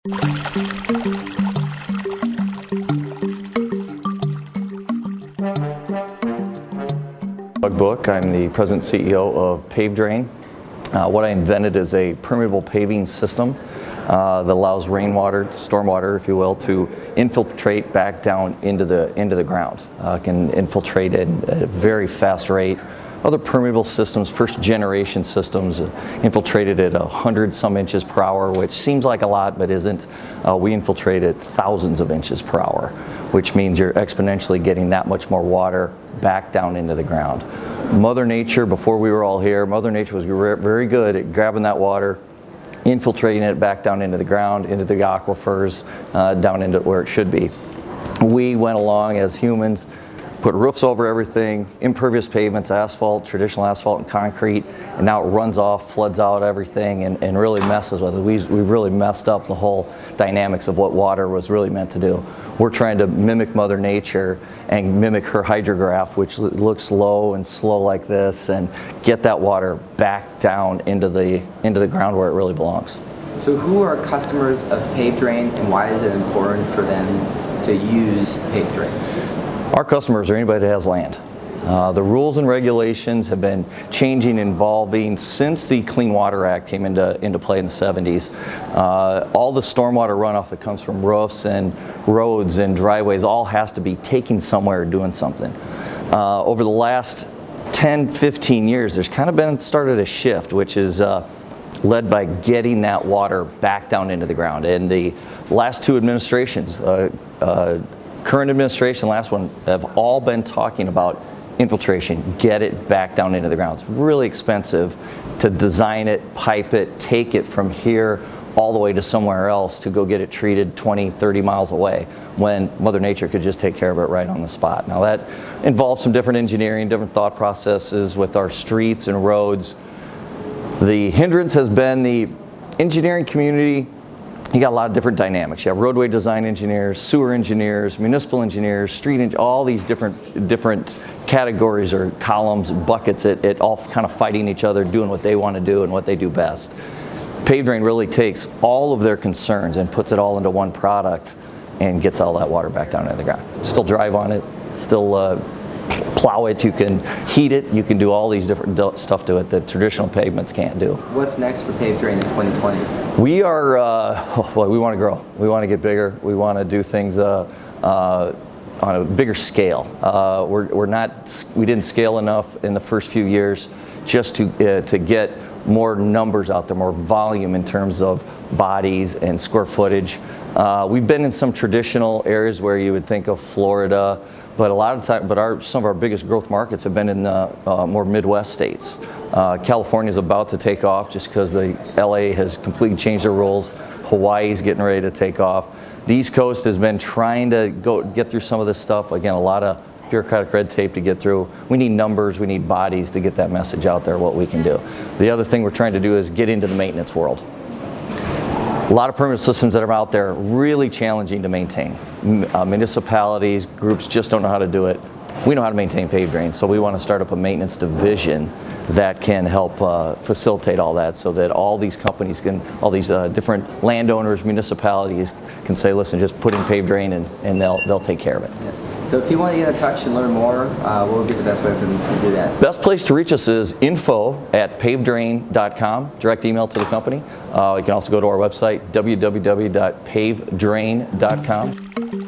Buch. I'm the president and CEO of PaveDrain. What I invented is a permeable paving system that allows rainwater, stormwater, if you will, to infiltrate back down into the ground. Can infiltrate at a very fast rate. Other permeable systems, first generation systems, infiltrated at 100-some inches per hour, which seems like a lot, but isn't. We infiltrate at thousands of inches per hour, which means you're exponentially getting that much more water back down into the ground. Mother Nature, before we were all here, Mother Nature was very good at grabbing that water, infiltrating it back down into the ground, into the aquifers, down into where it should be. We went along as humans, put roofs over everything, impervious pavements, asphalt, traditional asphalt and concrete, and now it runs off, floods out everything, and really messes with it. We've really messed up the whole dynamics of what water was really meant to do. We're trying to mimic Mother Nature and mimic her hydrograph, which looks low and slow like this, and get that water back down into the ground where it really belongs. So who are customers of PaveDrain, and why is it important for them to use PaveDrain? Our customers are anybody that has land. The rules and regulations have been changing, evolving since the Clean Water Act came into play in the 70s. All the stormwater runoff that comes from roofs and roads and driveways all has to be taken somewhere, doing something. Over the last 10, 15 years, there's kind of started a shift, which is led by getting that water back down into the ground. And the last two administrations, current administration, last one, have all been talking about infiltration, get it back down into the ground. It's really expensive to design it, pipe it, take it from here all the way to somewhere else to go get it treated 20, 30 miles away, when Mother Nature could just take care of it right on the spot. Now that involves some different engineering, different thought processes with our streets and roads. The hindrance has been the engineering community. You got a lot of different dynamics. You have roadway design engineers, sewer engineers, municipal engineers, all these different categories or columns, buckets, it all kind of fighting each other, doing what they want to do and what they do best. PaveDrain really takes all of their concerns and puts it all into one product and gets all that water back down into the ground. Still drive on it, still plow it, you can heat it, you can do all these different stuff to it that traditional pavements can't do. What's next for PaveDrain in 2020? We are, we want to grow. We want to get bigger. We want to do things on a bigger scale. We didn't scale enough in the first few years just to get more numbers out there, more volume in terms of bodies and square footage. We've been in some traditional areas where you would think of Florida, but a lot of time, some of our biggest growth markets have been in the more Midwest states. California is about to take off just because the LA has completely changed their rules. Hawaii's getting ready to take off. The East Coast has been trying to get through some of this stuff. Again, a lot of bureaucratic red tape to get through. We need numbers, we need bodies to get that message out there, what we can do. The other thing we're trying to do is get into the maintenance world. A lot of permanent systems that are out there really challenging to maintain. Municipalities, groups just don't know how to do it. We know how to maintain PaveDrain, so we want to start up a maintenance division that can help facilitate all that, so that all these companies all these different landowners, municipalities can say, listen, just put in PaveDrain and they'll take care of it. Yeah. So if you want to get in touch and learn more, what would be the best way for them to do that? Best place to reach us is info@pavedrain.com, direct email to the company. You can also go to our website, www.pavedrain.com.